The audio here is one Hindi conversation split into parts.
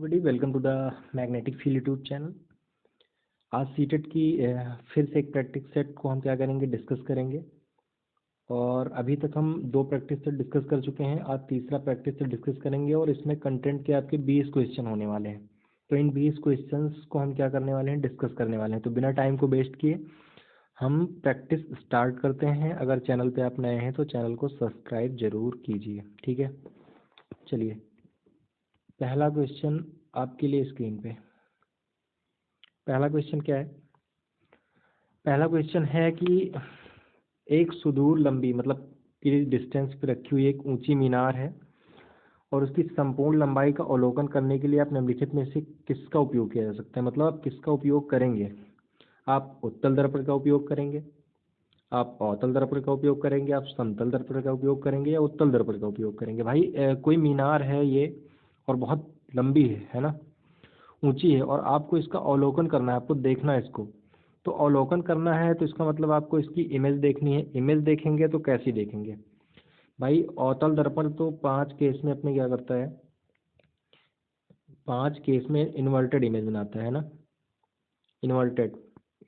Everybody, welcome to the magnetic field YouTube channel. आज सीटेट की फिर से एक प्रैक्टिस सेट को हम क्या करेंगे, डिस्कस करेंगे। और अभी तक हम 2 प्रैक्टिस सेट डिस्कस कर चुके हैं, आज तीसरा प्रैक्टिस सेट डिस्कस करेंगे और इसमें कंटेंट के आपके 20 क्वेश्चन होने वाले हैं। तो इन 20 क्वेश्चंस को हम क्या करने वाले हैं, डिस्कस करने वाले हैं। तो बिना टाइम को वेस्ट किए हम प्रैक्टिस स्टार्ट करते हैं। अगर चैनल पे आप नए हैं तो चैनल को सब्सक्राइब जरूर कीजिए, ठीक है। चलिए, पहला क्वेश्चन आपके लिए स्क्रीन पे। पहला क्वेश्चन क्या है? पहला क्वेश्चन है कि एक सुदूर लंबी, मतलब कि डिस्टेंस पे रखी हुई एक ऊंची मीनार है और उसकी संपूर्ण लंबाई का अवलोकन करने के लिए आप निम्नलिखित में से किसका उपयोग किया जा सकता है। मतलब आप किसका उपयोग करेंगे? आप उत्तल दर्पण का उपयोग करेंगे, आप अवतल दर्पण का उपयोग करेंगे, आप समतल दर्पण का उपयोग करेंगे या उत्तल दर्पण का उपयोग करेंगे। भाई कोई मीनार है ये और बहुत लंबी है ना, ऊंची है, और आपको इसका अवलोकन करना है, आपको देखना है इसको। तो अवलोकन करना है तो इसका मतलब आपको इसकी इमेज देखनी है। इमेज देखेंगे तो कैसी देखेंगे भाई? अवतल दर्पण तो 5 केस में अपने क्या करता है, 5 केस में इन्वर्टेड इमेज बनाता है ना। इन्वर्टेड,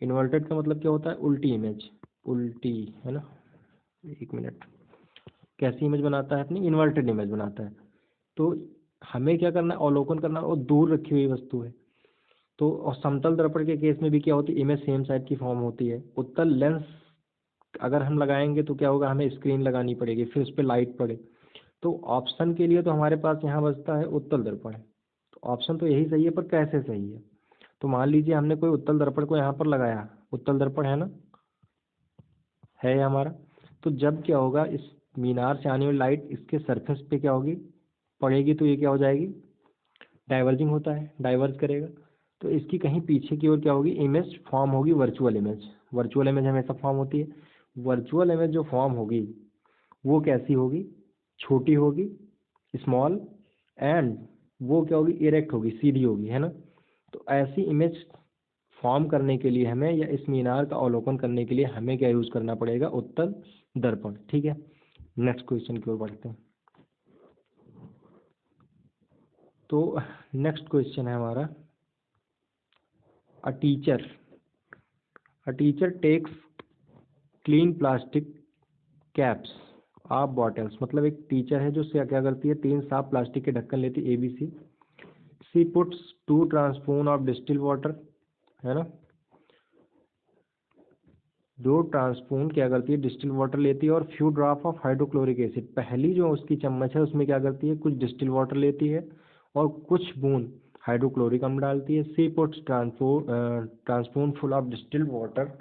इन्वर्टेड का मतलब क्या होता है? उल्टी इमेज, उल्टी, है ना। एक मिनट, कैसी इमेज बनाता है? अपनी इन्वर्टेड इमेज बनाता है। तो हमें क्या करना है, अवलोकन करना है, और दूर रखी हुई वस्तु है। तो और समतल दर्पण के केस में भी क्या होती है, इमेज सेम साइड की फॉर्म होती है। उत्तल लेंस अगर हम लगाएंगे तो क्या होगा, हमें स्क्रीन लगानी पड़ेगी, फिर उस पर लाइट पड़े। तो ऑप्शन के लिए तो हमारे पास यहाँ बचता है उत्तल दर्पण। तो ऑप्शन तो यही सही है, पर कैसे सही है? तो मान लीजिए हमने कोई उत्तल दर्पण को यहाँ पर लगाया, उत्तल दर्पण है ना, है ये हमारा। तो जब क्या होगा, इस मीनार से आने वाली लाइट इसके सरफेस पे क्या होगी, पड़ेगी, तो ये क्या हो जाएगी, डाइवर्जिंग होता है, डाइवर्ज करेगा। तो इसकी कहीं पीछे की ओर क्या होगी, इमेज फॉर्म होगी, वर्चुअल इमेज। वर्चुअल इमेज हमेशा फॉर्म होती है। वर्चुअल इमेज जो फॉर्म होगी वो कैसी होगी, छोटी होगी, स्मॉल, एंड वो क्या होगी, इरेक्ट होगी, सीधी होगी, है ना। तो ऐसी इमेज फॉर्म करने के लिए हमें, या इस मीनार का अवलोकन करने के लिए हमें क्या यूज करना पड़ेगा, उत्तल दर्पण, ठीक है। नेक्स्ट क्वेश्चन की ओर बढ़ते हैं। तो नेक्स्ट क्वेश्चन है हमारा, a teacher takes clean plastic caps of bottles. मतलब एक टीचर है जो क्या करती है, 3 साफ प्लास्टिक के ढक्कन लेती है, ABC। She puts 2 teaspoon of distil water, है ना। 2 ट्रांसपून क्या करती है, डिस्टिल वाटर लेती है, और few drop of hydrochloric acid. पहली जो उसकी चम्मच है उसमें क्या करती है, कुछ डिस्टिल वाटर लेती है और कुछ बूंद हाइड्रोक्लोरिक अम्ल डालती है। She puts teaspoon full of distilled water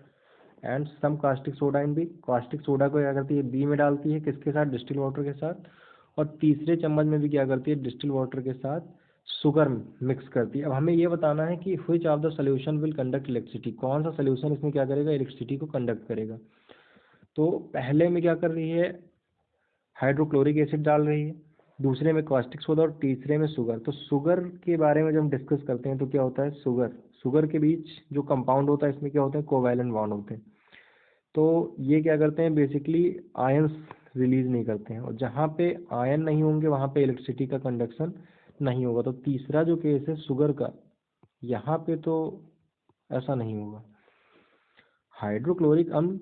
and some caustic soda in B. Caustic soda को क्या करती है, बी में डालती है, किसके साथ, डिस्टिल वाटर के साथ। और तीसरे चम्मच में भी क्या करती है, डिस्टिल वाटर के साथ शुगर मिक्स करती है। अब हमें ये बताना है कि which of the solution will conduct electricity. कौन सा सोल्यूशन इसमें क्या करेगा, इलेक्ट्रिसिटी को कंडक्ट करेगा। तो पहले में क्या कर रही है, हाइड्रोक्लोरिक एसिड डाल रही है, दूसरे में कास्टिक सोडा, और तीसरे में शुगर। तो शुगर के बारे में जब हम डिस्कस करते हैं तो क्या होता है, शुगर के बीच जो कंपाउंड होता है इसमें क्या होता है, कोवैलेंट बॉन्ड होते हैं। तो ये क्या करते हैं, बेसिकली आयंस रिलीज नहीं करते हैं, और जहाँ पे आयन नहीं होंगे वहाँ पे इलेक्ट्रिसिटी का कंडक्शन नहीं होगा। तो तीसरा जो केस है शुगर का, यहाँ पे तो ऐसा नहीं होगा। हाइड्रोक्लोरिक अम्ल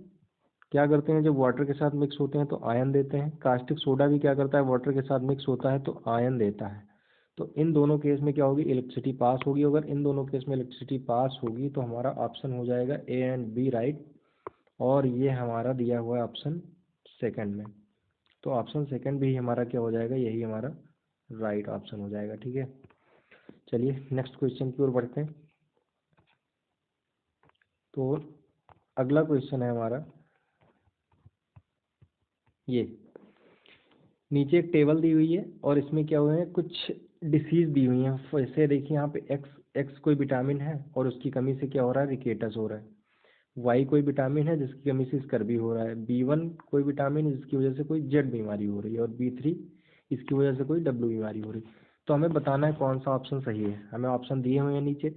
क्या करते हैं, जब वाटर के साथ मिक्स होते हैं तो आयन देते हैं। कास्टिक सोडा भी क्या करता है, वाटर के साथ मिक्स होता है तो आयन देता है। तो इन दोनों केस में क्या होगी, इलेक्ट्रिसिटी पास होगी। अगर इन दोनों केस में इलेक्ट्रिसिटी पास होगी तो हमारा ऑप्शन हो जाएगा A एंड B राइट। और ये हमारा दिया हुआ है ऑप्शन सेकंड में। तो ऑप्शन सेकंड भी हमारा क्या हो जाएगा, यही हमारा राइट ऑप्शन हो जाएगा, ठीक है। चलिए नेक्स्ट क्वेश्चन की ओर बढ़ते हैं। तो अगला क्वेश्चन है हमारा ये, नीचे एक टेबल दी हुई है और इसमें क्या हुए हैं, कुछ डिसीज दी हुई हैं। जैसे देखिए यहाँ पे एक्स कोई विटामिन है और उसकी कमी से क्या हो रहा है, रिकेटस हो रहा है। वाई कोई विटामिन है जिसकी कमी से स्कर्वी हो रहा है। B1 कोई विटामिन है जिसकी वजह से कोई जेड बीमारी हो रही है, और B3 इसकी वजह से कोई W बीमारी हो रही है। तो हमें बताना है कौन सा ऑप्शन सही है। हमें ऑप्शन दिए हुए हैं नीचे।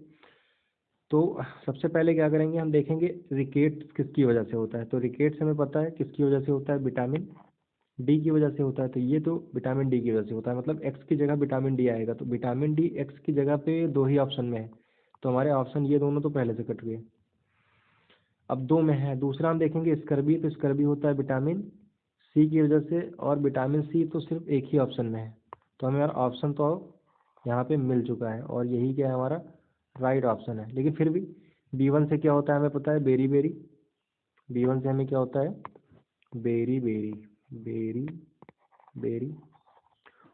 तो सबसे पहले क्या करेंगे, हम देखेंगे रिकेट किसकी वजह से होता है। तो रिकेट्स हमें पता है किसकी वजह से होता है, विटामिन डी की वजह से होता है, तो ये तो विटामिन डी की वजह से होता है, मतलब एक्स की जगह विटामिन डी आएगा, तो विटामिन डी एक्स की जगह पे दो ही ऑप्शन में है, तो हमारे ऑप्शन ये दोनों तो पहले से कट गए। अब दो में है, दूसरा हम देखेंगे स्कर्बी, तो स्कर्बी होता है विटामिन सी की वजह से, और विटामिन सी तो सिर्फ एक ही ऑप्शन में है, तो हमें ऑप्शन तो यहाँ पे मिल चुका है, और यही क्या है हमारा राइट ऑप्शन है। लेकिन फिर भी B1 से क्या होता है हमें पता है, बेरी बेरी, B1 से हमें क्या होता है, बेरी बेरी, बेरी बेरी,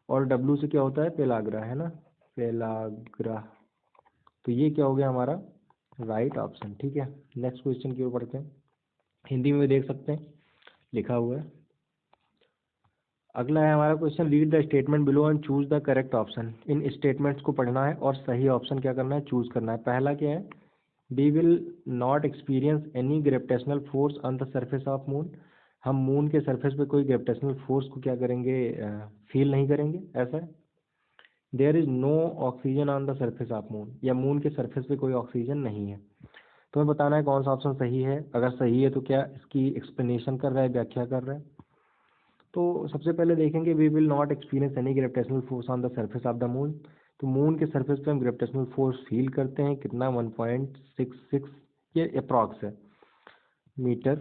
और W से क्या होता है, पेलाग्रा, है ना, पेलाग्रा, तो ये क्या हो गया हमारा राइट ऑप्शन। ठीक है, नेक्स्ट क्वेश्चन की ओर बढ़ते हैं, हिंदी में भी देख सकते हैं लिखा हुआ है। अगला है हमारा question, read the statement below and choose the correct option. In statements को पढ़ना है और सही ऑप्शन क्या करना है, चूज करना है। पहला क्या है, we will not experience any gravitational force on the surface of moon. हम मून के सरफेस पे कोई ग्रेविटेशनल फोर्स को क्या करेंगे, फील नहीं करेंगे, ऐसा है। There is no oxygen on the surface of moon, या मून के सरफेस पे कोई ऑक्सीजन नहीं है। तो हमें बताना है कौन सा ऑप्शन सही है, अगर सही है तो क्या इसकी एक्सप्लेनेशन कर रहा है, व्याख्या कर रहा है। तो सबसे पहले देखेंगे, we will not experience any gravitational force on the surface of the moon. तो मून के सरफेस पे हम ग्रेविटेशनल फोर्स फील करते हैं, कितना, 1.66, ये अप्रॉक्स है, मीटर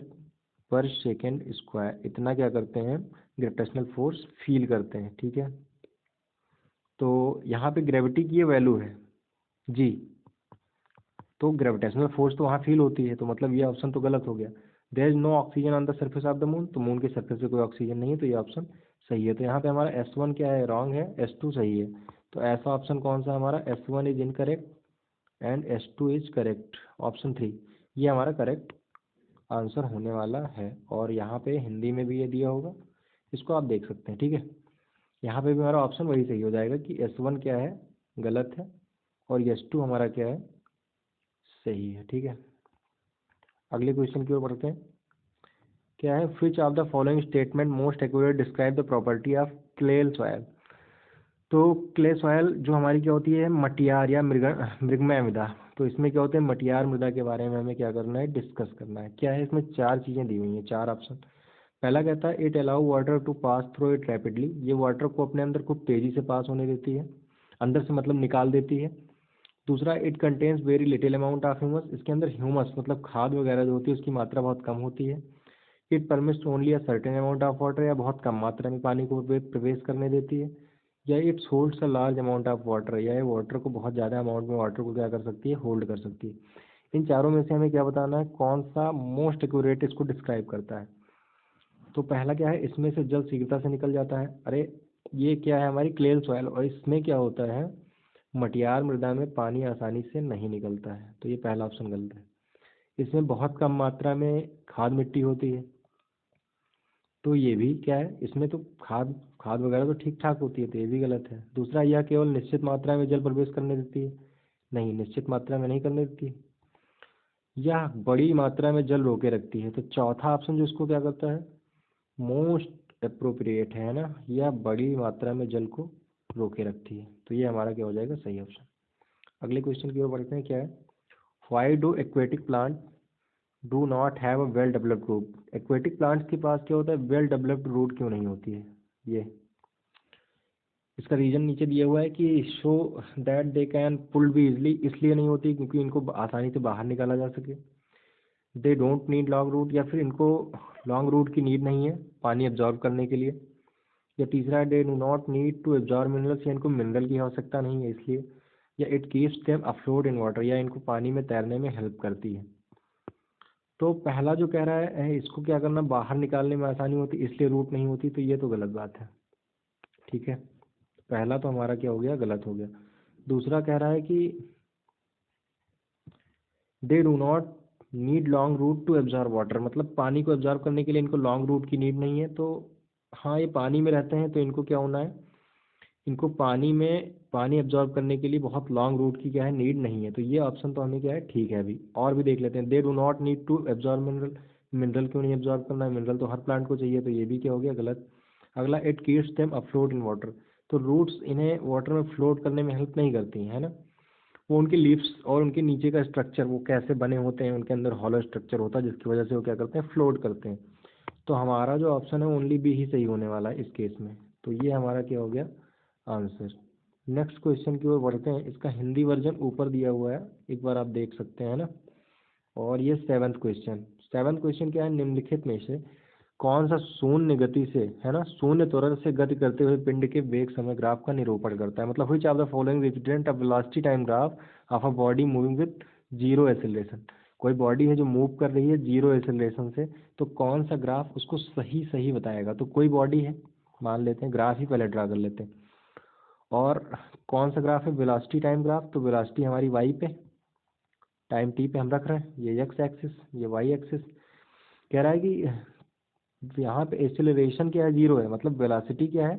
पर सेकेंड स्क्वायर, इतना क्या करते हैं ग्रेविटेशनल फोर्स फील करते हैं। ठीक है, तो यहाँ पे ग्रेविटी की ये वैल्यू है जी, तो ग्रेविटेशनल फोर्स तो वहाँ फील होती है, तो मतलब ये ऑप्शन तो गलत हो गया। There is no oxygen on the surface of the moon, तो मून के सरफेस पे कोई ऑक्सीजन नहीं है, तो ये ऑप्शन सही है। तो यहाँ पे हमारा S1 क्या है, रॉन्ग है, S2 सही है। तो ऐसा ऑप्शन कौन सा हमारा, S1 is incorrect and S2 is correct, option 3 ये हमारा करेक्ट आंसर होने वाला है। और यहाँ पे हिंदी में भी ये दिया होगा, इसको आप देख सकते हैं। ठीक है, यहाँ पे भी हमारा ऑप्शन वही सही हो जाएगा कि S1 क्या है, गलत है, और S2 हमारा क्या है, सही है। ठीक है, अगले क्वेश्चन की ओर बढ़ते हैं, क्या है, विच of the following statement most accurate describe the property of clay soil. तो क्ले सॉयल जो हमारी क्या होती है, मटियार या मृगमय मृदा, तो इसमें क्या होते हैं, मटियार मृदा के बारे में हमें क्या करना है, डिस्कस करना है। क्या है, इसमें चार चीज़ें दी हुई हैं, चार ऑप्शन। पहला कहता है, it allow water to pass through it rapidly, ये वाटर को अपने अंदर खूब तेज़ी से पास होने देती है, अंदर से मतलब निकाल देती है। दूसरा, it contains very little amount of humus, इसके अंदर ह्यूमस मतलब खाद वगैरह जो होती है उसकी मात्रा बहुत कम होती है। It permits only a certain amount of water, या बहुत कम मात्रा में पानी को प्रवेश करने देती है। या it's holds a large amount of water, या ये वाटर को बहुत ज़्यादा अमाउंट में वाटर को क्या कर सकती है, होल्ड कर सकती है। इन चारों में से हमें क्या बताना है, कौन सा मोस्ट एक्यूरेट इसको डिस्क्राइब करता है। तो पहला क्या है, इसमें से जल शीघ्रता से निकल जाता है, अरे ये क्या है हमारी क्लेल सॉयल, और इसमें क्या होता है, मटियार मृदा में पानी आसानी से नहीं निकलता है, तो ये पहला ऑप्शन गलत है। इसमें बहुत कम मात्रा में खाद मिट्टी होती है, तो ये भी क्या है, इसमें तो खाद खाद वगैरह तो ठीक ठाक होती है, तो ये भी गलत है। दूसरा, यह केवल निश्चित मात्रा में जल प्रवेश करने देती है, नहीं, निश्चित मात्रा में नहीं करने देती। यह बड़ी मात्रा में जल रोके रखती है, तो चौथा ऑप्शन जो इसको क्या करता है, मोस्ट अप्रोप्रिएट है ना, यह बड़ी मात्रा में जल को रोके रखती है, तो ये हमारा क्या हो जाएगा, सही ऑप्शन। अगले क्वेश्चन की ओर बढ़ते हैं, क्या है, why do aquatic plant do not have a well developed root. Aquatic plants के पास क्या होता है, वेल डेवलप्ड रूट क्यों नहीं होती है, ये इसका रीजन नीचे दिया हुआ है कि so that they can pull be easily, इसलिए नहीं होती क्योंकि इनको आसानी से बाहर निकाला जा सके। They don't need long root, या फिर इनको लॉन्ग रूट की नीड नहीं है पानी एब्जॉर्ब करने के लिए। या तीसरा, they do not need to absorb minerals, या इनको मिनरल की आवश्यकता नहीं है इसलिए। या it keeps them afloat in water, या इनको पानी में तैरने में हेल्प करती है। तो पहला जो कह रहा है इसको क्या करना, बाहर निकालने में आसानी होती इसलिए रूट नहीं होती, तो ये तो गलत बात है। ठीक है, पहला तो हमारा क्या हो गया, गलत हो गया। दूसरा कह रहा है कि they do not need long root to absorb water, मतलब पानी को एब्जॉर्ब करने के लिए इनको लॉन्ग रूट की नीड नहीं है। तो हाँ, ये पानी में रहते हैं तो इनको क्या होना है, इनको पानी में पानी एब्जॉर्ब करने के लिए बहुत लॉन्ग रूट की क्या है, नीड नहीं है, तो ये ऑप्शन तो हमें क्या है, ठीक है। अभी और भी देख लेते हैं, they do not need to absorb mineral, mineral क्यों नहीं एब्जॉर्ब करना है, मिनरल तो हर प्लांट को चाहिए, तो ये भी क्या हो गया, गलत। अगला, it keeps them afloat in water, तो रूट्स इन्हें वाटर में फ्लोट करने में हेल्प नहीं करती हैं, है ना। वो उनकी लीव्स और उनके नीचे का स्ट्रक्चर वो कैसे बने होते हैं, उनके अंदर हॉलो स्ट्रक्चर होता है जिसकी वजह से वो क्या करते हैं, फ्लोट करते हैं। तो हमारा जो ऑप्शन है ओनली बी ही सही होने वाला है इस केस में। तो ये हमारा क्या हो गया आंसर। नेक्स्ट क्वेश्चन की ओर बढ़ते हैं। इसका हिंदी वर्जन ऊपर दिया हुआ है, एक बार आप देख सकते हैं ना। और ये सेवन्थ क्वेश्चन क्या है, निम्नलिखित में से कौन सा शून्य गति से, है ना, शून्य त्वरण से गति करते हुए पिंड के वेग समय ग्राफ का निरूपण करता है। मतलब which of the following represent a velocity time graph of a body moving with zero acceleration. कोई बॉडी है जो मूव कर रही है जीरो एक्सेलरेशन से, तो कौन सा ग्राफ उसको सही सही बताएगा। तो कोई बॉडी है, मान लेते हैं, ग्राफ ही पहले ड्रा कर लेते हैं। और कौन सा ग्राफ है, वेलोसिटी टाइम ग्राफ। तो वेलोसिटी हमारी वाई पे, टाइम टी पे हम रख रहे हैं, ये एक्स एक्सिस, ये वाई एक्सिस। कह रहा है कि यहाँ पे एक्सेलरेशन क्या है, जीरो है, मतलब वेलोसिटी क्या है,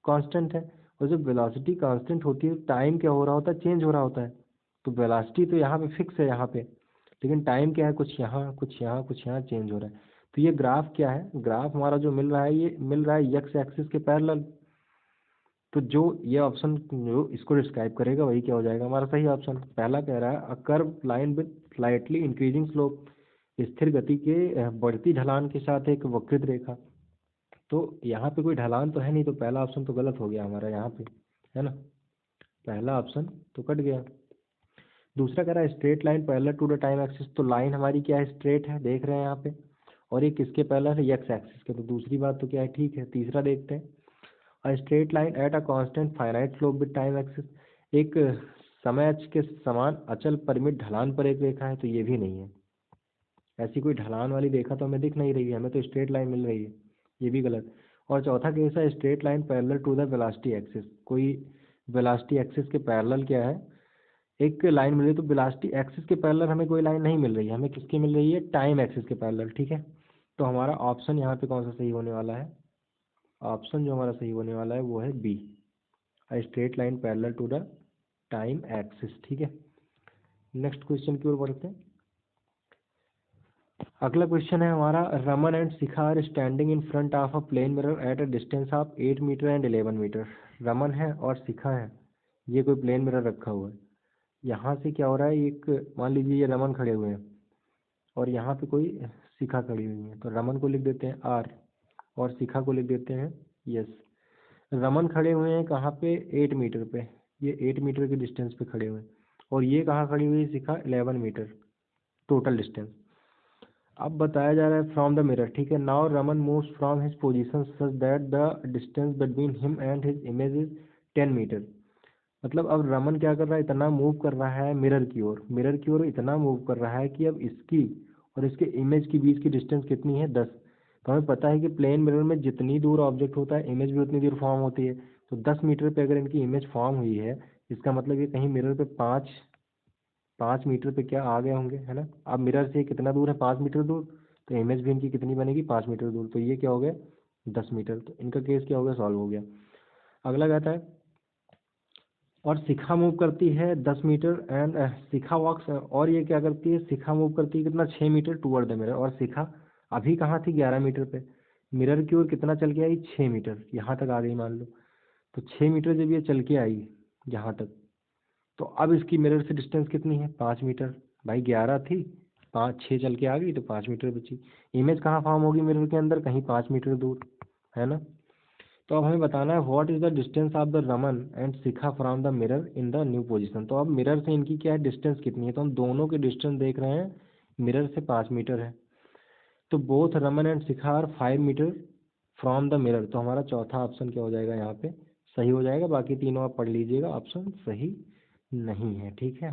कांस्टेंट है। और जब वेलोसिटी कांस्टेंट होती है टाइम क्या हो रहा होता है, चेंज हो रहा होता है। तो वेलोसिटी तो यहाँ पे फिक्स है यहाँ पे, लेकिन टाइम क्या है, कुछ यहाँ कुछ यहाँ कुछ यहाँ चेंज हो रहा है। तो ये ग्राफ क्या है, ग्राफ हमारा जो मिल रहा है ये मिल रहा है एक्स एक्सिस के पैरेलल। तो जो ये ऑप्शन जो इसको डिस्क्राइब करेगा वही क्या हो जाएगा हमारा सही ऑप्शन। पहला कह रहा है a curve line with slightly increasing slope, स्थिर गति के बढ़ती ढलान के साथ एक वक्रित रेखा। तो यहाँ पे कोई ढलान तो है नहीं, तो पहला ऑप्शन तो गलत हो गया हमारा यहाँ पे, है ना, पहला ऑप्शन तो कट गया। दूसरा कह रहा है straight line parallel to the time axis. तो लाइन हमारी क्या है, स्ट्रेट है, देख रहे हैं यहाँ पे, और ये किसके पैरेलल है, एक्स एक्सिस के। तो दूसरी बात तो क्या है, ठीक है। तीसरा देखते हैं, अ straight line at a constant finite slope with time axis. एक समय अक्ष के समान अचल परिमित ढलान पर एक रेखा है। तो ये भी नहीं है, ऐसी कोई ढलान वाली रेखा तो हमें दिख नहीं रही है, हमें तो स्ट्रेट लाइन मिल रही है, ये भी गलत। और चौथा केस है straight line parallel to the velocity axis. कोई वेलोसिटी एक्सिस के पैरेलल क्या है, एक लाइन मिल रही है। तो वेलोसिटी एक्सिस के पैरेलल हमें कोई लाइन नहीं मिल रही है, हमें किसकी मिल रही है, टाइम एक्सिस के पैरेलल, ठीक है। तो हमारा ऑप्शन यहाँ पे कौन सा सही होने वाला है, ऑप्शन जो हमारा सही होने वाला है वो है B, a straight line parallel to the time axis, ठीक है। नेक्स्ट क्वेश्चन की ओर बढ़ते हैं। अगला क्वेश्चन है हमारा, Raman and Shikha are standing in front of a plane mirror at a distance of 8 metre and 11 metre. Raman है और शिखा है, ये कोई प्लेन मिरर रखा हुआ है। यहाँ से क्या हो रहा है, एक मान लीजिए ये रमन खड़े हुए हैं और यहाँ पे कोई शिखा खड़ी हुई है। तो रमन को लिख देते हैं आर और शिखा को लिख देते हैं यस। रमन खड़े हुए हैं कहाँ पे, 8 मीटर पे, ये 8 मीटर के डिस्टेंस पे खड़े हुए हैं। और ये कहाँ खड़ी हुई है, शिखा 11 मीटर टोटल डिस्टेंस। अब बताया जा रहा है फ्रॉम द मिरर, ठीक है। Now Raman moves from his position such that the distance between him and his image is 10 metre. मतलब अब रमन क्या कर रहा है, इतना मूव कर रहा है मिरर की ओर, मिरर की ओर इतना मूव कर रहा है कि अब इसकी और इसके इमेज के बीच की डिस्टेंस कितनी है, 10। तो हमें पता है कि प्लेन मिरर में जितनी दूर ऑब्जेक्ट होता है इमेज भी उतनी दूर फॉर्म होती है। तो 10 मीटर पे अगर इनकी इमेज फॉर्म हुई है, इसका मतलब ये कहीं मिरर पे 5 मीटर पे क्या आ गए होंगे, है ना। अब मिरर से कितना दूर है, 5 मीटर दूर, तो इमेज भी इनकी कितनी बनेगी, 5 मीटर दूर। तो ये क्या हो गया, 10 मीटर। तो इनका केस क्या हो गया, सॉल्व हो गया। अगला कहता है, और शिखा मूव करती है 10 मीटर एंड शिखा वॉक्स, और ये क्या करती है, शिखा मूव करती है कितना, 6 मीटर टूवर्ड द मिरर। और शिखा अभी कहाँ थी, 11 मीटर पे, मिरर की ओर कितना चल के आई, 6 मीटर, यहाँ तक आ गई मान लो। तो 6 मीटर जब ये चल के आई यहाँ तक, तो अब इसकी मिरर से डिस्टेंस कितनी है, 5 मीटर। भाई 11 थी, 5 6 चल के आ गई तो 5 मीटर बची। इमेज कहाँ फॉर्म होगी मिरर के अंदर, कहीं 5 मीटर दूर, है ना। तो अब हमें बताना है what is the distance of the Raman and Shikha from the mirror in the new position. तो अब मिरर से इनकी क्या है, डिस्टेंस कितनी है। तो हम दोनों के डिस्टेंस देख रहे हैं, मिरर से 5 मीटर है। तो both Raman and Shikha are 5 metre from the mirror. तो हमारा चौथा ऑप्शन क्या हो जाएगा, यहाँ पे सही हो जाएगा। बाकी तीनों आप पढ़ लीजिएगा, ऑप्शन सही नहीं है, ठीक है।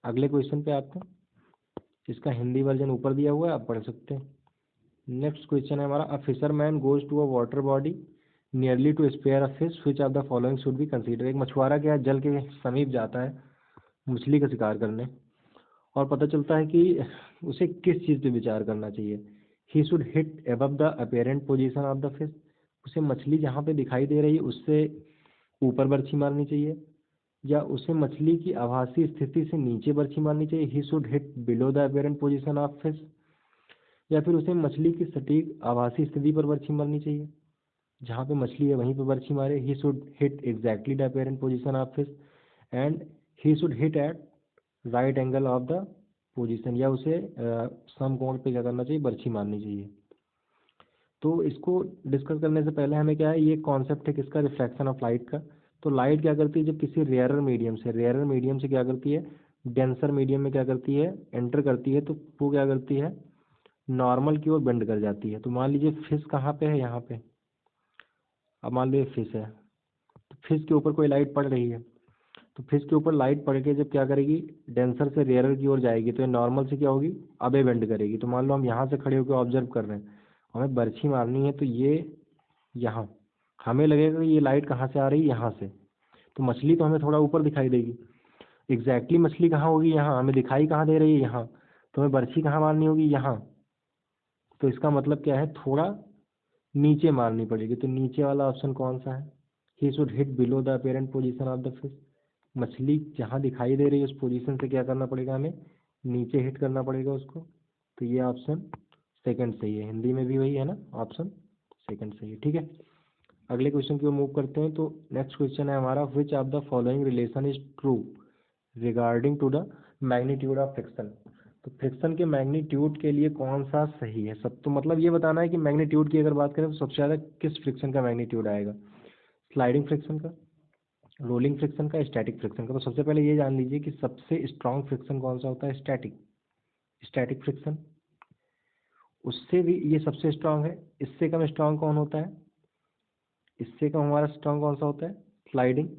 अगले क्वेश्चन पे आते हैं। इसका हिंदी वर्जन ऊपर दिया हुआ है, आप पढ़ सकते हैं। नेक्स्ट क्वेश्चन है हमारा, a fisherman goes to a water body nearly to spare a fish which of the following should be consider. एक मछुआरा क्या है, जल के समीप जाता है मछली का शिकार करने, और पता चलता है कि उसे किस चीज़ पे विचार करना चाहिए। He should hit above the apparent position of the fish. उसे मछली जहाँ पे दिखाई दे रही है उससे ऊपर बर्छी मारनी चाहिए, या उसे मछली की आभासी स्थिति से नीचे बर्छी मारनी चाहिए। He should hit below the apparent position of fish, या फिर उसे मछली की सटीक आभासी स्थिति पर बर्छी मारनी चाहिए, जहाँ पे मछली है वहीं पे बर्छी मारे। He should hit exactly the apparent position of fish and he should hit eight right angle of the position, या उसे समकोण पे क्या करना चाहिए, बर्छी मारनी चाहिए। तो इसको डिस्कस करने से पहले हमें क्या है, ये कॉन्सेप्ट है किसका, रिफ्रैक्शन ऑफ लाइट का। तो लाइट क्या करती है, जब किसी रेयरर मीडियम से क्या करती है, डेंसर मीडियम में क्या करती है, एंटर करती है, तो वो क्या करती है, नॉर्मल की ओर बेंड कर जाती है। तो मान लीजिए फिश कहाँ पे है, यहाँ पे। अब मान लीजिए फिश है, तो फिश के ऊपर कोई लाइट पड़ रही है, तो फिश के ऊपर लाइट पड़ के जब क्या करेगी, डेंसर से रेयरर की ओर जाएगी, तो ये नॉर्मल से क्या होगी, अबे बेंड करेगी। तो मान लो हम यहाँ से खड़े होकर ऑब्जर्व कर रहे हैं, हमें बर्छी मारनी है, तो ये यहाँ, हमें लगेगा कि ये लाइट कहाँ से आ रही है, यहाँ से। तो मछली तो हमें थोड़ा ऊपर दिखाई देगी, एग्जैक्टली मछली कहाँ होगी, यहाँ, हमें दिखाई कहाँ दे रही है, यहाँ। तो हमें बर्छी कहाँ मारनी होगी, यहाँ। तो इसका मतलब क्या है, थोड़ा नीचे मारनी पड़ेगी। तो नीचे वाला ऑप्शन कौन सा है, he should hit below the apparent position of the fish. मछली जहाँ दिखाई दे रही है उस पोजीशन से क्या करना पड़ेगा, हमें नीचे हिट करना पड़ेगा उसको। तो ये ऑप्शन सेकंड सही है, हिंदी में भी वही है ना, ऑप्शन सेकंड सही है। ठीक है, अगले क्वेश्चन की ओर मूव करते हैं। तो नेक्स्ट क्वेश्चन है हमारा, which of the following relation is true regarding to the magnitude of friction. तो फ्रिक्शन के मैग्नीट्यूड के लिए कौन सा सही है, सब तो मतलब ये बताना है कि मैग्नीट्यूड की अगर बात करें तो सबसे ज़्यादा किस फ्रिक्शन का मैग्नीट्यूड आएगा, स्लाइडिंग फ्रिक्शन का, रोलिंग फ्रिक्शन का, स्टैटिक फ्रिक्शन का। तो सबसे पहले ये जान लीजिए कि सबसे स्ट्रॉन्ग फ्रिक्शन कौन सा होता है, स्टैटिक, स्टैटिक फ्रिक्शन। उससे भी ये सबसे स्ट्रॉन्ग है। इससे कम स्ट्रॉन्ग कौन होता है, इससे कम हमारा स्ट्रॉन्ग कौन सा होता है, स्लाइडिंग,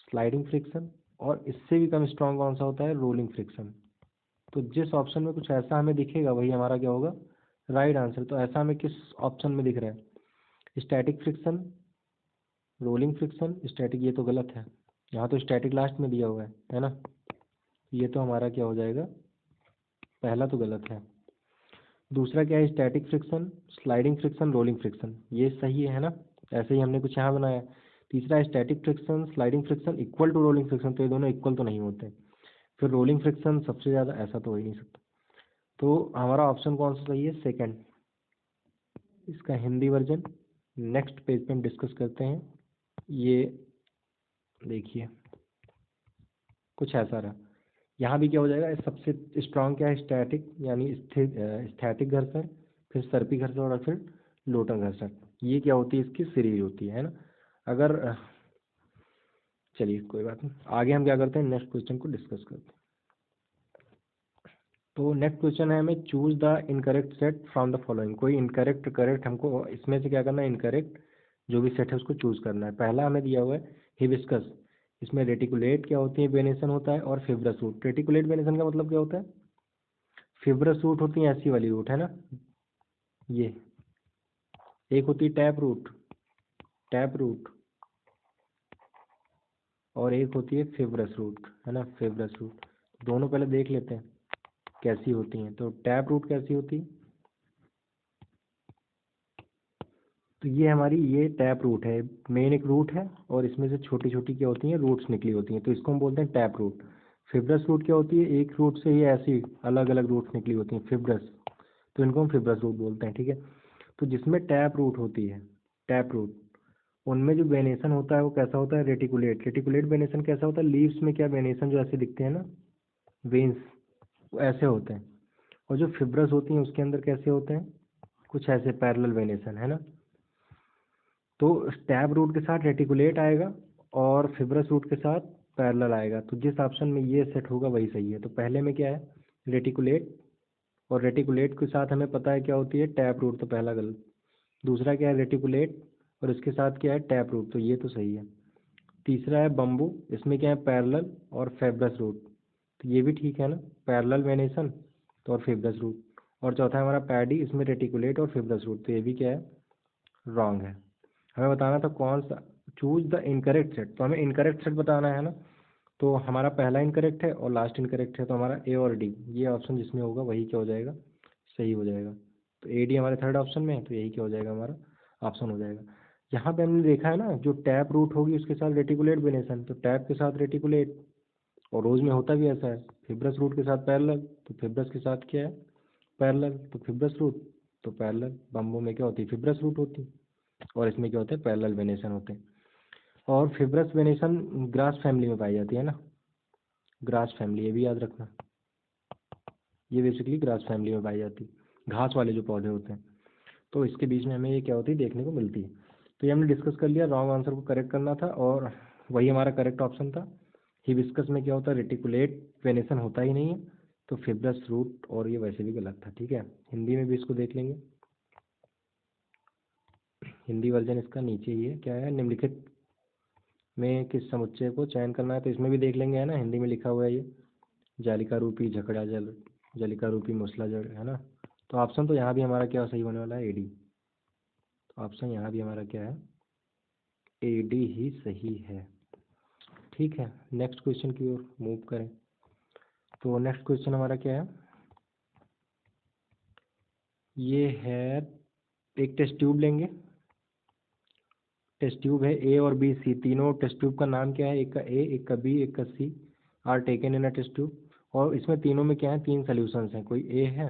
स्लाइडिंग फ्रिक्शन। और इससे भी कम स्ट्रॉन्ग कौन सा होता है, रोलिंग फ्रिक्शन। तो जिस ऑप्शन में कुछ ऐसा हमें दिखेगा वही हमारा क्या होगा, राइट आंसर। तो ऐसा हमें किस ऑप्शन में दिख रहा है, static friction, rolling friction, static, ये तो गलत है, यहाँ तो स्टैटिक लास्ट में दिया हुआ है ना। ये तो हमारा क्या हो जाएगा, पहला तो गलत है। दूसरा क्या है, static friction, sliding friction, rolling friction, ये सही है ना, ऐसे ही हमने कुछ यहाँ बनाया। तीसरा static friction, sliding friction equal to rolling friction, तो ये दोनों इक्वल तो नहीं होते। फिर रोलिंग फ्रिक्शन सबसे ज़्यादा, ऐसा तो हो ही नहीं सकता। तो हमारा ऑप्शन कौन सा सही है, सेकंड, इसका हिंदी वर्जन नेक्स्ट पेज पे हम डिस्कस करते हैं। ये देखिए कुछ ऐसा रहा, यहाँ भी क्या हो जाएगा, सबसे स्ट्रांग क्या है, स्टैटिक यानी स्थिर, स्थैतिक घर्षण, फिर सर्पी घर्षण और फिर लोटन घर्षण। ये क्या होती है, इसकी सीरीज होती है ना। अगर चलिए कोई बात नहीं, आगे हम क्या करते हैं, नेक्स्ट क्वेश्चन को डिस्कस करते हैं। तो नेक्स्ट क्वेश्चन है हमें, choose the incorrect set from the following. कोई इनकरेक्ट करेक्ट हमको इसमें से क्या करना है, इनकरेक्ट जो भी सेट है उसको चूज करना है। पहला हमें दिया हुआ है हिबिस्कस, इसमें रेटिकुलेट क्या होती है, वेनेसन होता है, और फिब्रस रूट। रेटिकुलेट वेनेसन का मतलब क्या होता है, फिब्रस रूट होती है ऐसी वाली रूट है ना, ये एक होती है टैप रूट, टैप रूट, और एक होती है फिब्रस रूट है ना, फिब्रस रूट। दोनों पहले देख लेते हैं कैसी होती हैं। तो टैप रूट कैसी होती है, तो ये हमारी ये टैप रूट है, मेन एक रूट है और इसमें से छोटी छोटी क्या होती हैं, रूट्स निकली होती हैं, तो इसको हम बोलते हैं टैप रूट। फिब्रस रूट क्या होती है, एक रूट से ही ऐसी अलग अलग रूट्स निकली होती हैं, फिब्रस, तो इनको हम फिब्रस रूट बोलते हैं। ठीक है, तो जिसमें टैप रूट होती है, टैप रूट, उनमें जो वेनेसन होता है वो कैसा होता है, रेटिकुलेट। रेटिकुलेट वेनेसन कैसा होता है, लीव्स में क्या वेनेसन जो ऐसे दिखते हैं ना, वेन्स, वो ऐसे होते हैं। और जो फिब्रस होती हैं उसके अंदर कैसे होते हैं, कुछ ऐसे पैरेलल वेनेसन है ना। तो टैप रूट के साथ रेटिकुलेट आएगा और फिब्रस रूट के साथ पैरेलल आएगा। तो जिस ऑप्शन में ये सेट होगा वही सही है। तो पहले में क्या है, रेटिकुलेट, और रेटिकुलेट के साथ हमें पता है क्या होती है, टैप रूट, तो पहला गलत। दूसरा क्या है, रेटिकुलेट और इसके साथ क्या है, टैप रूट, तो ये तो सही है। तीसरा है बम्बू, इसमें क्या है, पैरेलल और फेब्रस रूट, तो ये भी ठीक है ना, पैरेलल वेनेसन तो और फिब्रस रूट। और चौथा है हमारा पैडी, इसमें रेटिकुलेट और फिब्रस रूट, तो ये भी क्या है, रॉन्ग है। हमें बताना था कौन सा, चूज द इनकरेक्ट सेट, तो हमें इनकरेक्ट सेट बताना है ना। तो हमारा पहला इनकरेक्ट है और लास्ट इनकरेक्ट है, तो हमारा ए और डी, ये ऑप्शन जिसमें होगा वही क्या हो जाएगा, सही हो जाएगा। तो ए डी हमारे थर्ड ऑप्शन में है, तो यही क्या हो जाएगा, हमारा ऑप्शन हो जाएगा। यहाँ पे हमने देखा है ना, जो टैप रूट होगी उसके साथ रेटिकुलेट वेनेसन, तो टैप के साथ रेटिकुलेट, और रोज में होता भी ऐसा है, फिब्रस रूट के साथ पैरेलल, तो फिब्रस के साथ क्या है, पैरेलल, तो फिब्रस रूट, तो पैरेलल। बम्बू में क्या होती है, फिब्रस रूट होती है, और इसमें क्या होता है, पैरेलल वेनेसन होते हैं। और फिब्रस वेनेसन ग्रास फैमिली में पाई जाती है ना, ग्रास फैमिली, ये भी याद रखना, ये बेसिकली ग्रास फैमिली में पाई जाती है, घास वाले जो पौधे होते हैं। तो इसके बीच में हमें ये क्या होती है देखने को मिलती है। तो ये हमने डिस्कस कर लिया, रॉन्ग आंसर को करेक्ट करना था और वही हमारा करेक्ट ऑप्शन था। हिबिस्कस में क्या होता है, रेटिकुलेट वेनेसन होता ही नहीं है, तो फिब्रस रूट, और ये वैसे भी गलत था। ठीक है, हिंदी में भी इसको देख लेंगे। हिंदी वर्जन इसका नीचे ही है, क्या है, निम्नलिखित में किस समुच्चय को चयन करना है, तो इसमें भी देख लेंगे, है ना, हिंदी में लिखा हुआ है ये, जालिका रूपी झकड़ा जल, जलिका रूपी मूसला जल, है ना। तो ऑप्शन तो यहाँ भी हमारा क्या सही होने वाला है, एडी। तो ऑप्शन यहाँ भी हमारा क्या है, एडी ही सही है। ठीक है, नेक्स्ट क्वेश्चन की ओर मूव करें। तो नेक्स्ट क्वेश्चन हमारा क्या है, ये है, एक टेस्ट ट्यूब लेंगे। टेस्ट ट्यूब है ए और बी सी, तीनों टेस्ट ट्यूब का नाम क्या है, एक का ए, एक का बी, एक का C, are taken in a test tube. और इसमें तीनों में क्या है, तीन सोल्यूशंस हैं, कोई ए है,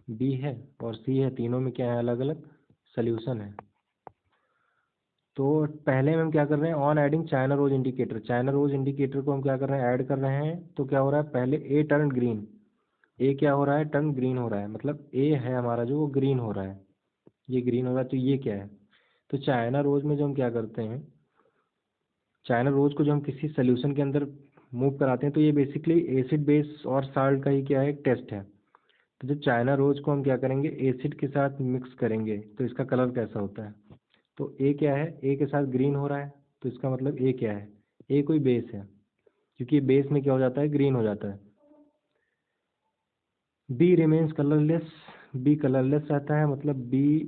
बी है और सी है, तीनों में क्या है, अलग अलग सोल्यूशन है। तो पहले में हम क्या कर रहे हैं, on adding China rose indicator, China rose indicator को हम क्या कर रहे हैं, ऐड कर रहे हैं। तो क्या हो रहा है, पहले ए टर्न ग्रीन, ए क्या हो रहा है, टर्न ग्रीन हो रहा है, मतलब ए है हमारा जो, वो ग्रीन हो रहा है, ये ग्रीन हो रहा है, तो ये क्या है। तो चाइना रोज में जो हम क्या करते हैं, चाइना रोज को जो हम किसी सोल्यूशन के अंदर मूव कराते हैं, तो ये बेसिकली एसिड बेस और साल्ट का ही क्या है, एक टेस्ट है। तो जब चाइना रोज को हम क्या करेंगे, एसिड के साथ मिक्स करेंगे, तो इसका कलर कैसा होता है। तो ए क्या है, ए के साथ ग्रीन हो रहा है, तो इसका मतलब ए क्या है, ए कोई बेस है, क्योंकि बेस में क्या हो जाता है, ग्रीन हो जाता है। B remains colourless, B colourless रहता है, मतलब बी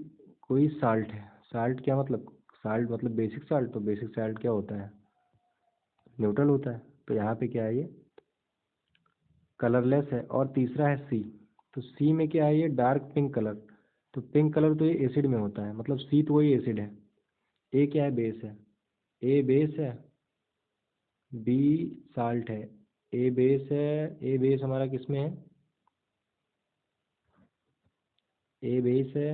कोई साल्ट है। साल्ट क्या मतलब, साल्ट मतलब बेसिक साल्ट, तो बेसिक साल्ट क्या होता है, न्यूट्रल होता है। तो यहाँ पे क्या है, ये कलरलेस है। और तीसरा है सी, तो सी में क्या है, ये डार्क पिंक कलर, तो पिंक कलर तो ये एसिड में होता है, मतलब सी तो वही एसिड है। ए क्या है, बेस है, ए बेस है, बी साल्ट है, ए बेस है, ए बेस हमारा किस में है, ए बेस है,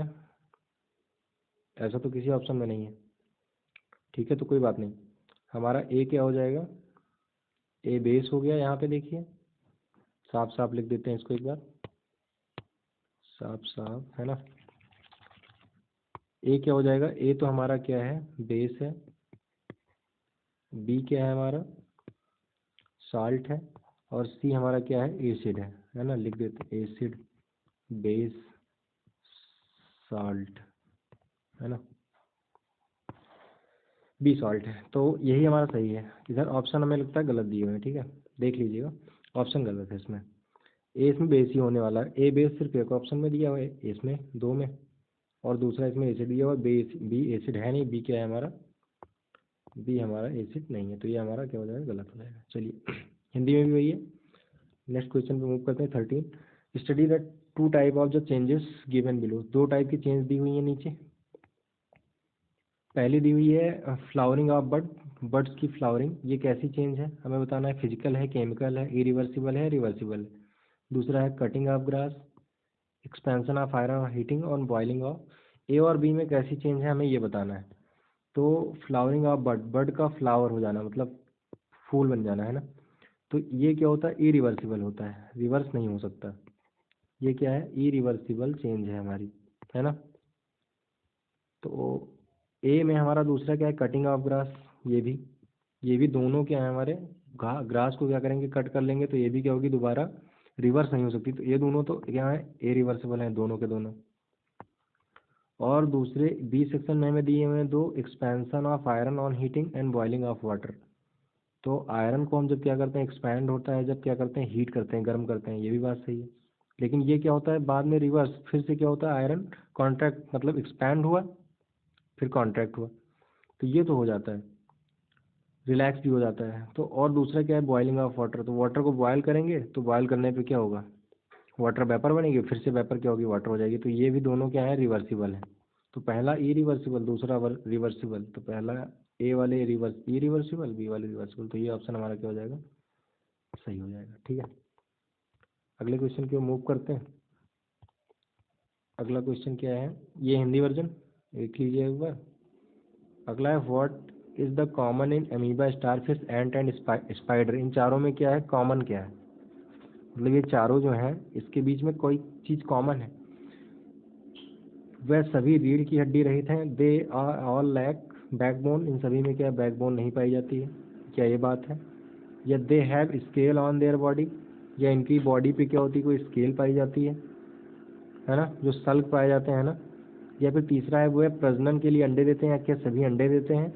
ऐसा तो किसी ऑप्शन में नहीं है। ठीक है, तो कोई बात नहीं, हमारा ए क्या हो जाएगा, ए बेस हो गया। यहाँ पे देखिए, साफ साफ लिख देते हैं इसको एक बार, साफ साफ, है ना। ए क्या हो जाएगा, ए तो हमारा क्या है, बेस है, बी क्या है हमारा, साल्ट है, और सी हमारा क्या है, एसिड है ना, लिख देते हैं एसिड बेस साल्ट, है ना, बी सॉल्ट है। तो यही हमारा सही है। इधर ऑप्शन हमें लगता है गलत दिए हुए हैं, ठीक है, देख लीजिएगा, ऑप्शन गलत है इसमें। ए इसमें बेस ही होने वाला है, ए बेस सिर्फ एक ऑप्शन में दिया हुआ है, इसमें दो में, और दूसरा इसमें एसिड दिया हुआ है, बी एसिड है नहीं, बी क्या है हमारा, बी हमारा एसिड नहीं है, तो ये हमारा क्या हो जाएगा, गलत हो जाएगा। चलिए हिंदी में भी वही है। नेक्स्ट क्वेश्चन पे मूव करते हैं, 13, study the two type of the changes given below, दो टाइप की चेंज दी हुई है नीचे। पहली दी हुई है फ्लावरिंग ऑफ बर्ड, बर्ड्स की फ्लावरिंग, ये कैसी चेंज है हमें बताना है, फिजिकल है, केमिकल है, इरिवर्सिबल है, रिवर्सिबल है। दूसरा है cutting of grass, expansion of iron heating और बॉइलिंग ऑफ। ए और बी में कैसी चेंज है हमें ये बताना है। तो फ्लावरिंग ऑफ बर्ड, बर्ड का फ्लावर हो जाना, मतलब फूल बन जाना, है ना। तो ये क्या होता है, इरिवर्सिबल होता है, रिवर्स नहीं हो सकता। ये क्या है, इरिवर्सिबल चेंज है हमारी, है ना। तो ए में हमारा दूसरा क्या है, कटिंग ऑफ ग्रास, ये भी दोनों क्या है हमारे, ग्रास को क्या करेंगे, कट कर लेंगे, तो ये भी क्या होगी, दोबारा रिवर्स नहीं हो सकती। तो ये दोनों तो क्या है, ए रिवर्सिबल हैं दोनों के दोनों। और दूसरे बी सेक्शन में हमें दिए हुए हैं दो, expansion of iron on heating and boiling of water. तो आयरन को हम जब क्या करते हैं, एक्सपैंड होता है जब क्या करते हैं, हीट करते हैं, गर्म करते हैं, ये भी बात सही है। लेकिन ये क्या होता है, बाद में रिवर्स फिर से क्या होता है, आयरन कॉन्ट्रैक्ट, मतलब एक्सपैंड हुआ फिर कॉन्ट्रैक्ट हुआ, तो ये तो हो जाता है, रिलैक्स भी हो जाता है। तो और दूसरा क्या है, बॉइलिंग ऑफ वाटर, तो वाटर को बॉयल करेंगे, तो बॉयल करने पे क्या होगा, वाटर वेपर बनेगी, फिर से वेपर क्या होगी, वाटर हो जाएगी। तो ये भी दोनों क्या है, रिवर्सिबल है। तो पहला इरिवर्सिबल, दूसरा रिवर्सिबल, तो पहला ए वाले इरिवर्सिबल, बी वाले रिवर्सिबल, तो ये ऑप्शन हमारा क्या हो जाएगा, सही हो जाएगा। ठीक है, अगले क्वेश्चन की ओर मूव करते हैं। अगला क्वेश्चन क्या है, ये हिंदी वर्जन देख लीजिए एक बार। अगला है, what is the common in amoeba, starfish, ant and spider, इन चारों में क्या है, कॉमन क्या है, मतलब ये चारों जो हैं इसके बीच में कोई चीज़ कॉमन है। वह सभी रीढ़ की हड्डी रहित हैं। They are all lack backbone, इन सभी में क्या है, बैकबोन नहीं पाई जाती है। क्या ये बात है? या they have scale on their body, या इनकी बॉडी पे क्या होती है, कोई स्केल पाई जाती है ना, जो सल्क पाए जाते हैं ना। या फिर तीसरा है वो है प्रजनन के लिए अंडे देते हैं, या क्या सभी अंडे देते हैं,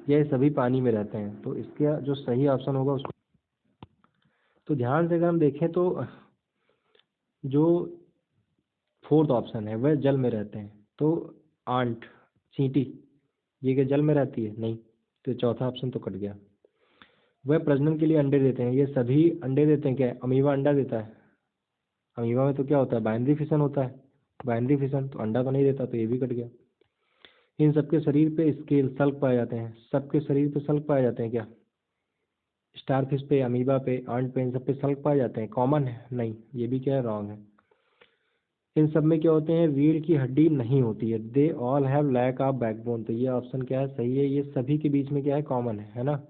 या ये सभी पानी में रहते हैं। तो इसका जो सही ऑप्शन होगा उसको तो ध्यान से अगर हम देखें तो जो फोर्थ ऑप्शन है वह जल में रहते हैं। तो आंट, चींटी, ये क्या जल में रहती है? नहीं। तो चौथा ऑप्शन तो कट गया। वह प्रजनन के लिए अंडे देते हैं, ये सभी अंडे देते हैं क्या? अमीबा अंडा देता है? अमीबा में तो क्या होता है, बाइनरी फिशन होता है। बाइनरी फिशन तो अंडा तो नहीं देता, तो ये भी कट गया। इन सबके शरीर पे स्केल सल्क पाए जाते हैं। सबके शरीर पे सल्क पाए जाते हैं क्या? स्टारफिश पे, अमीबा पे, आंट पे, इन सब पे सल्क पाए जाते हैं। कॉमन है? नहीं, ये भी क्या है, रॉन्ग है। इन सब में क्या होते हैं, रीढ़ की हड्डी नहीं होती है। They all have lack of backbone, तो ये ऑप्शन क्या है, सही है। ये सभी के बीच में क्या है, कॉमन है ना।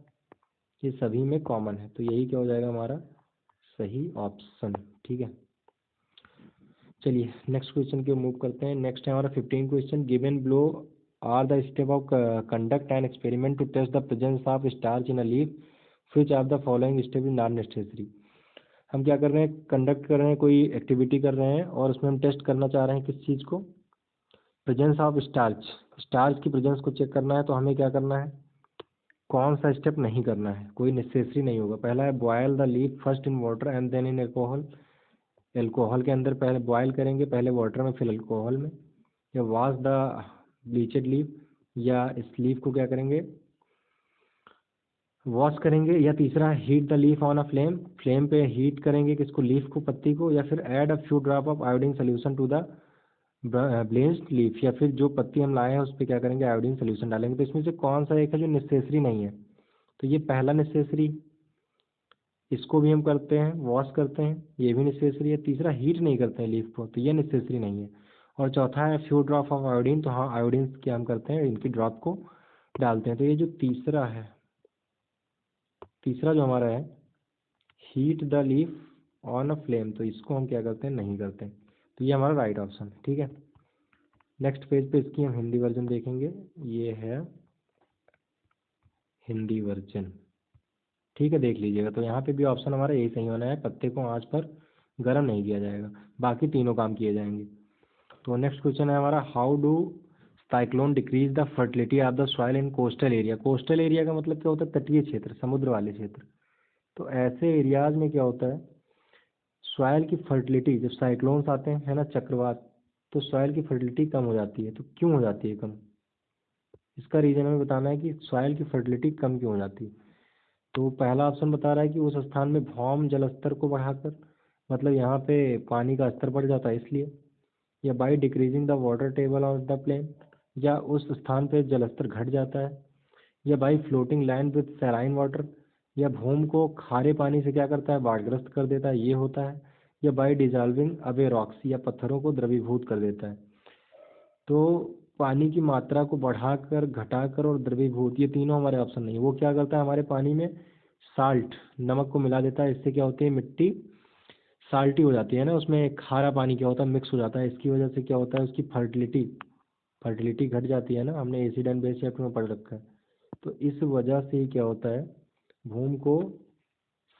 ये सभी में कॉमन है, तो यही क्या हो जाएगा हमारा सही ऑप्शन। ठीक है, चलिए नेक्स्ट क्वेश्चन की ओर मूव करते हैं। नेक्स्ट है हमारा 15 question. Given below are the step of conduct an experiment to test the presence of starch in a leaf, which of the following step is not necessary. हम क्या कर रहे हैं, कंडक्ट कर रहे हैं, कोई एक्टिविटी कर रहे हैं, और उसमें हम टेस्ट करना चाह रहे हैं किस चीज़ को, प्रेजेंस ऑफ स्टार्च। स्टार्च की प्रेजेंस को चेक करना है, तो हमें क्या करना है, कौन सा स्टेप नहीं करना है, कोई नेसेसरी नहीं होगा। पहला है boil the leaf first in water and then in alcohol. Alcohol के अंदर पहले बॉयल करेंगे, पहले वाटर में फिर अल्कोहल में। या वॉश द ब्लीचड लीफ, या इस लीफ को क्या करेंगे, वॉश करेंगे। या तीसरा heat the leaf on a flame, flame पे हीट करेंगे किसको, लीफ को, पत्ती को। या फिर add a few drop of iodine solution to the blanched leaf, या फिर जो पत्ती हम लाए हैं उस पर क्या करेंगे, आयोडीन सोल्यूशन डालेंगे। तो इसमें से कौन सा एक है जो नेसेसरी नहीं है, तो ये पहला नेसेसरी, इसको भी हम करते हैं, वॉश करते हैं, ये भी नेसेसरी है। तीसरा हीट नहीं करते हैं लीफ को, तो ये नेसेसरी नहीं है। और चौथा है फ्यू ड्रॉप ऑफ आयोडीन, तो हाँ आयोडीन क्या हम करते हैं, इनकी ड्रॉप को डालते हैं। तो ये जो तीसरा है, तीसरा जो हमारा है heat the leaf on a flame, तो इसको हम क्या करते हैं, नहीं करते हैं। तो ये हमारा राइट ऑप्शन है। ठीक है, नेक्स्ट पेज पे इसकी हम हिंदी वर्जन देखेंगे। ये है हिंदी वर्जन। ठीक है, देख लीजिएगा। तो यहाँ पे भी ऑप्शन हमारा यही सही होना है, पत्ते को आंच पर गर्म नहीं किया जाएगा, बाकी तीनों काम किए जाएंगे। तो नेक्स्ट क्वेश्चन है हमारा, how do cyclone decrease the fertility of the soil in coastal area. Coastal area का मतलब क्या होता है, तटीय क्षेत्र, समुद्र वाले क्षेत्र। तो ऐसे एरियाज में क्या होता है, सॉइल की फर्टिलिटी, जब साइक्लोन्स आते हैं है ना, चक्रवात, तो सॉइल की फर्टिलिटी कम हो जाती है। तो क्यों हो जाती है कम, इसका रीज़न हमें बताना है कि सॉइल की फर्टिलिटी कम क्यों हो जाती है। तो पहला ऑप्शन बता रहा है कि उस स्थान में भौम जल स्तर को बढ़ाकर, मतलब यहाँ पे पानी का स्तर बढ़ जाता है इसलिए। या by decreasing the water table of the plain, या उस स्थान पे जल स्तर घट जाता है। या by floating land with saline water, या भूम को खारे पानी से क्या करता है, बाढ़ग्रस्त कर देता है, ये होता है। या बाई डिजॉल्विंग अवे रॉक्स, या पत्थरों को द्रवीभूत कर देता है। तो पानी की मात्रा को बढ़ाकर, घटाकर और द्रवीभूत, ये तीनों हमारे ऑप्शन नहीं है। वो क्या करता है, हमारे पानी में साल्ट, नमक को मिला देता है, इससे क्या होती है, मिट्टी साल्टी हो जाती है ना, उसमें खारा पानी क्या होता है, मिक्स हो जाता है। इसकी वजह से क्या होता है, उसकी फर्टिलिटी फर्टिलिटी घट जाती है ना, हमने एसिड एंड बेस चैप्टर में पढ़ रखा है। तो इस वजह से क्या होता है, भूम को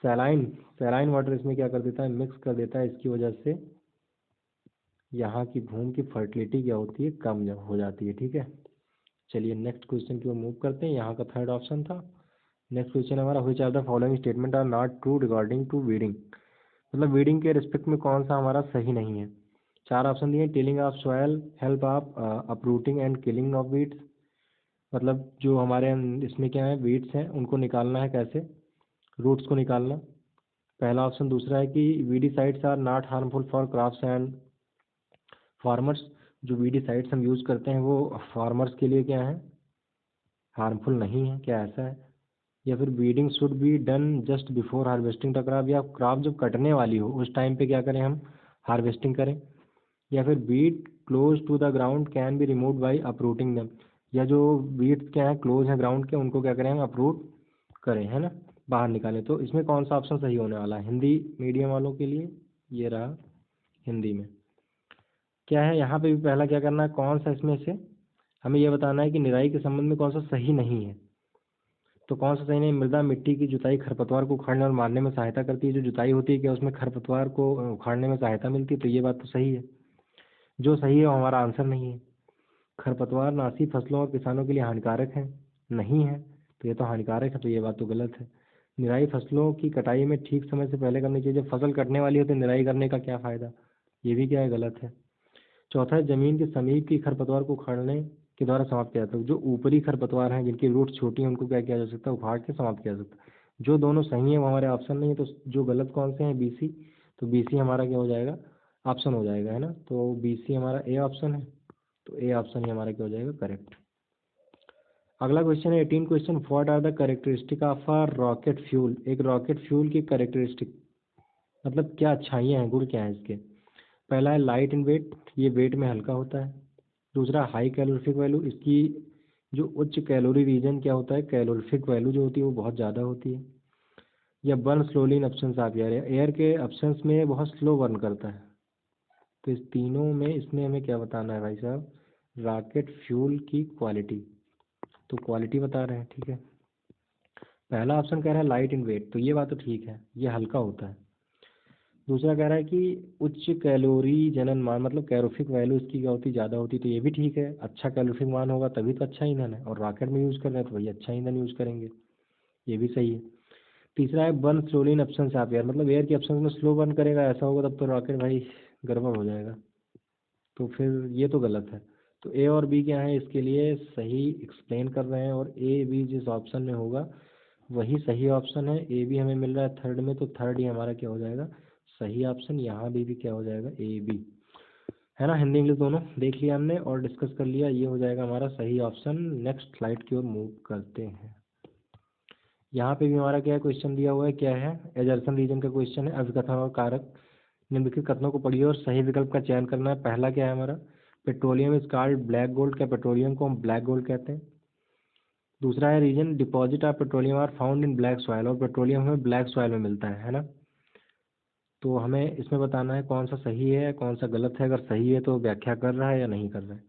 सैलाइन सैलाइन वाटर इसमें क्या कर देता है, मिक्स कर देता है। इसकी वजह से यहाँ की भूम की फर्टिलिटी क्या होती है, कम हो जाती है। ठीक है, चलिए नेक्स्ट क्वेश्चन की ओर मूव करते हैं। यहाँ का थर्ड ऑप्शन था। नेक्स्ट क्वेश्चन हमारा, which are the following statement are not true regarding to weeding. मतलब वीडिंग के रिस्पेक्ट में कौन सा हमारा सही नहीं है। चार ऑप्शन दिए, tilling of soil help of uprooting and killing of weeds, मतलब जो हमारे इसमें क्या है, वीड्स हैं उनको निकालना है कैसे, रूट्स को निकालना, पहला ऑप्शन। दूसरा है कि weedicides are not harmful for crops and farmers, जो वीडीसाइड्स हम यूज़ करते हैं वो फार्मर्स के लिए क्या है, हार्मफुल नहीं है, क्या ऐसा है। या फिर weeding should be done just before harvesting the crop, या क्रॉप जब कटने वाली हो उस टाइम पे क्या करें, हम हार्वेस्टिंग करें। या फिर weed close to the ground can be remove by uprooting them, या जो वीड्स क्या है क्लोज हैं ग्राउंड के, उनको क्या करें, हम अपरूट करें, है ना, बाहर निकालें। तो इसमें कौन सा ऑप्शन सही होने वाला है हिंदी मीडियम वालों के लिए, ये रहा हिंदी में। क्या है यहाँ पे भी पहला क्या करना है, कौन सा इसमें से हमें ये बताना है कि निराई के संबंध में कौन सा सही नहीं है। तो कौन सा सही नहीं, मृदा मिट्टी की जुताई खरपतवार को उखाड़ने और मारने में सहायता करती है। जो जुताई होती है क्या उसमें खरपतवार को उखाड़ने में सहायता मिलती है, तो ये बात तो सही है। जो सही है वो हमारा आंसर नहीं है। खरपतवार नासी फसलों और किसानों के लिए हानिकारक है, नहीं है, तो ये तो हानिकारक है, तो ये बात तो गलत है। निराई फसलों की कटाई में ठीक समय से पहले करनी चाहिए। जब फसल कटने वाली हो तो निराई करने का क्या फ़ायदा, ये भी क्या है, गलत है। चौथा है जमीन के समीप की खरपतवार को उखाड़ने के द्वारा समाप्त किया जाता है। जो ऊपरी खरपतवार हैं जिनकी रूट छोटी है उनको क्या किया जा सकता है, उखाड़ के समाप्त किया जा सकता है। जो दोनों सही है वो हमारे ऑप्शन नहीं है, तो जो गलत कौन से हैं, बीसी। तो बीसी हमारा क्या हो जाएगा, ऑप्शन हो जाएगा, है ना। तो बीसी हमारा ए ऑप्शन है, तो ए ऑप्शन ही हमारा क्या हो जाएगा, करेक्ट। अगला क्वेश्चन है 18 question, what are the characteristic of a rocket fuel. एक रॉकेट फ्यूल की कैरेक्टरिस्टिक मतलब क्या अच्छाइयाँ हैं, गुण क्या हैं इसके। पहला है लाइट इन वेट, ये वेट में हल्का होता है। दूसरा हाई कैलोरीफिक वैल्यू, इसकी जो उच्च कैलोरी रीजन क्या होता है, कैलोरीफिक वैल्यू जो होती है वो बहुत ज़्यादा होती है। या बर्न स्लोली इन ऑप्शंस आप यार, एयर के ऑप्शंस में बहुत स्लो बर्न करता है। तो इस तीनों में इसमें हमें क्या बताना है भाई साहब, रॉकेट फ्यूल की क्वालिटी। तो क्वालिटी बता रहे हैं, ठीक है। पहला ऑप्शन कह रहा है लाइट इन वेट, तो ये बात तो ठीक है, ये हल्का होता है। दूसरा कह रहा है कि उच्च कैलोरी जनन मान, मतलब कैलोरीफिक वैल्यू इसकी क्या होती, ज़्यादा होती, तो ये भी ठीक है। अच्छा कैलोरीफिक मान होगा तभी तो अच्छा ईंधन है, और रॉकेट में यूज़ कर रहे हैं तो वही अच्छा ईंधन यूज़ करेंगे, ये भी सही है। तीसरा है बर्न स्लोली इन ऑप्शन आप यार, मतलब एयर के ऑप्शन में स्लो बर्न करेगा, ऐसा होगा तब तो रॉकेट भाई गड़बड़ हो जाएगा, तो फिर ये तो गलत है। तो ए और बी क्या है इसके लिए सही एक्सप्लेन कर रहे हैं, और ए बी जिस ऑप्शन में होगा वही सही ऑप्शन है। ए बी हमें मिल रहा है थर्ड में, तो थर्ड ही हमारा क्या हो जाएगा, सही ऑप्शन। यहाँ भी क्या हो जाएगा, ए बी, है ना। हिंदी इंग्लिश दोनों देख लिया हमने और डिस्कस कर लिया, ये हो जाएगा हमारा सही ऑप्शन। नेक्स्ट स्लाइड की ओर मूव करते हैं। यहाँ पे भी हमारा क्या क्वेश्चन दिया हुआ है, क्या है, एजर्सन रीजन का क्वेश्चन है। अभिकथन और कारक, निम्नलिखित कथनों को पढ़िए और सही विकल्प का चयन करना है। पहला क्या है हमारा, petroleum is called black gold, क्या पेट्रोलियम को हम ब्लैक गोल्ड कहते हैं। दूसरा है reason deposit of petroleum are found in black soil, और पेट्रोलियम हमें ब्लैक सॉइल में मिलता है ना। तो हमें इसमें बताना है कौन सा सही है कौन सा गलत है। अगर सही है तो व्याख्या कर रहा है या नहीं कर रहा है।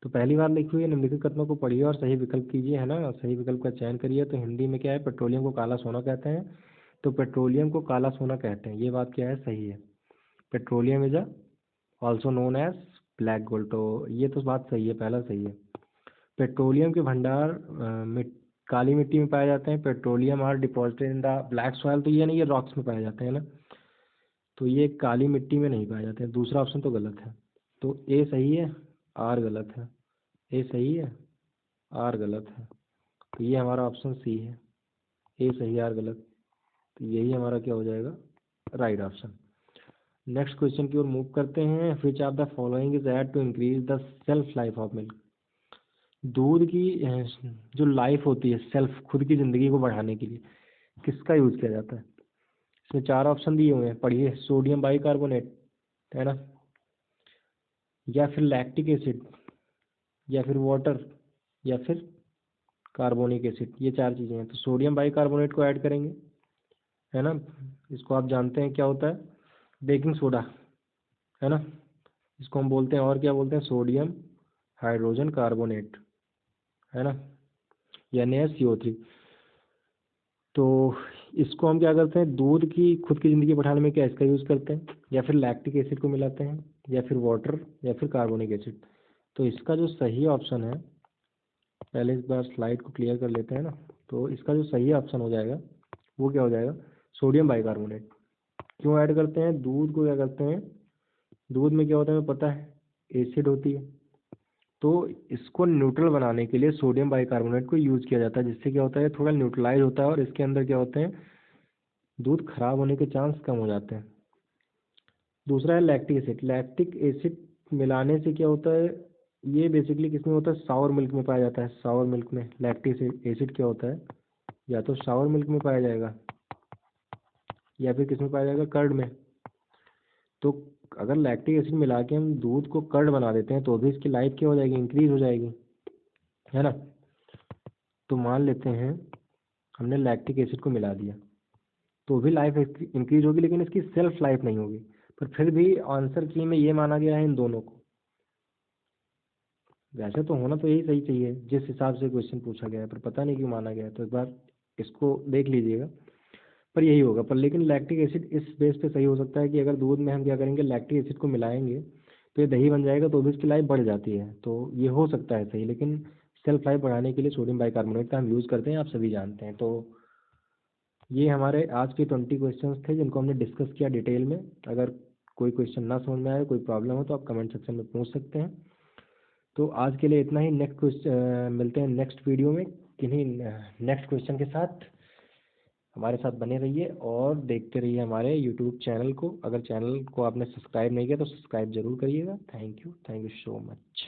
तो पहली बार लिखी हुई है निम्नलिखित कथनों को पढ़िए और सही विकल्प कीजिए, है ना, सही विकल्प का चयन करिए। तो हिंदी में क्या है, पेट्रोलियम को काला सोना कहते हैं, तो पेट्रोलियम को काला सोना कहते हैं, ये बात क्या है, सही है। Petroleum is also known as black gold, तो ये तो बात सही है, पहला सही है। पेट्रोलियम के भंडार काली मिट्टी में पाए जाते हैं। Petroleum are deposited in the black soil, तो ये नहीं, ये रॉक्स में पाए जाते हैं ना, तो ये काली मिट्टी में नहीं पाए जाते हैं। दूसरा ऑप्शन तो गलत है, तो ए सही है, आर गलत है। ए सही है, आर गलत है, तो ये हमारा ऑप्शन सी है, ए सही आर गलत, तो यही हमारा क्या हो जाएगा, राइट ऑप्शन। नेक्स्ट क्वेश्चन की ओर मूव करते हैं। Which of the following is add to increase the shelf life of milk. दूध की जो लाइफ होती है, सेल्फ खुद की ज़िंदगी को बढ़ाने के लिए किसका यूज़ किया जाता है। इसमें चार ऑप्शन दिए हुए हैं, पढ़िए। सोडियम बाइकार्बोनेट, है ना, या फिर लैक्टिक एसिड, या फिर वाटर, या फिर कार्बोनिक एसिड, ये चार चीज़ें हैं। तो सोडियम बाइकार्बोनेट को ऐड करेंगे, है ना। इसको आप जानते हैं क्या होता है, बेकिंग सोडा, है ना। इसको हम बोलते हैं, और क्या बोलते हैं, सोडियम हाइड्रोजन कार्बोनेट, है ना, या NaCO3। तो इसको हम क्या करते हैं, दूध की खुद की ज़िंदगी बढ़ाने में क्या इसका यूज़ करते हैं, या फिर लैक्टिक एसिड को मिलाते हैं, या फिर वाटर, या फिर कार्बोनिक एसिड। तो इसका जो सही ऑप्शन है, पहले इस बार स्लाइड को क्लियर कर लेते हैं ना। तो इसका जो सही ऑप्शन हो जाएगा वो क्या हो जाएगा, सोडियम बाइकार्बोनेट। क्यों ऐड करते हैं, दूध को क्या करते हैं, दूध में क्या होता है हमें पता है, एसिड होती है। तो इसको न्यूट्रल बनाने के लिए सोडियम बाइकार्बोनेट को यूज़ किया जाता है, जिससे क्या होता है, थोड़ा न्यूट्रलाइज होता है और इसके अंदर क्या होते हैं, दूध खराब होने के चांस कम हो जाते हैं। दूसरा है लैक्टिक एसिड। लैक्टिक एसिड मिलाने से क्या होता है, ये बेसिकली किसमें होता है, सावर मिल्क में पाया जाता है। सावर मिल्क में लैक्टिक एसिड क्या होता है, या तो सावर मिल्क में पाया जाएगा, या फिर किसमें पाया जाएगा, कर्ड में। तो अगर लैक्टिक एसिड मिला के हम दूध को कर्ड बना देते हैं तो भी इसकी लाइफ क्या हो जाएगी, इंक्रीज हो जाएगी, है ना। तो मान लेते हैं हमने लैक्टिक एसिड को मिला दिया, तो भी लाइफ इंक्रीज होगी, लेकिन इसकी सेल्फ लाइफ नहीं होगी। पर फिर भी आंसर की में ये माना गया है इन दोनों को, वैसे तो होना तो यही सही चाहिए जिस हिसाब से क्वेश्चन पूछा गया है, पर पता नहीं क्यों माना गया है, तो एक बार इसको देख लीजिएगा। पर यही होगा, पर लेकिन लैक्टिक एसिड इस बेस पे सही हो सकता है कि अगर दूध में हम क्या करेंगे, लैक्टिक एसिड को मिलाएंगे तो ये दही बन जाएगा, तो भी इसकी लाइफ बढ़ जाती है, तो ये हो सकता है सही। लेकिन सेल्फ लाइफ बढ़ाने के लिए सोडियम बाइकार्बोनेट का हम यूज़ करते हैं, आप सभी जानते हैं। तो ये हमारे आज के 20 क्वेश्चंस थे जिनको हमने डिस्कस किया डिटेल में। अगर कोई क्वेश्चन ना समझ में आए, कोई प्रॉब्लम हो, तो आप कमेंट सेक्शन में पूछ सकते हैं। तो आज के लिए इतना ही। नेक्स्ट क्वेश्चन मिलते हैं नेक्स्ट वीडियो में किन्हीं नेक्स्ट क्वेश्चन के साथ। हमारे साथ बने रहिए और देखते रहिए हमारे यूट्यूब चैनल को। अगर चैनल को आपने सब्सक्राइब नहीं किया तो सब्सक्राइब जरूर करिएगा। Thank you so much.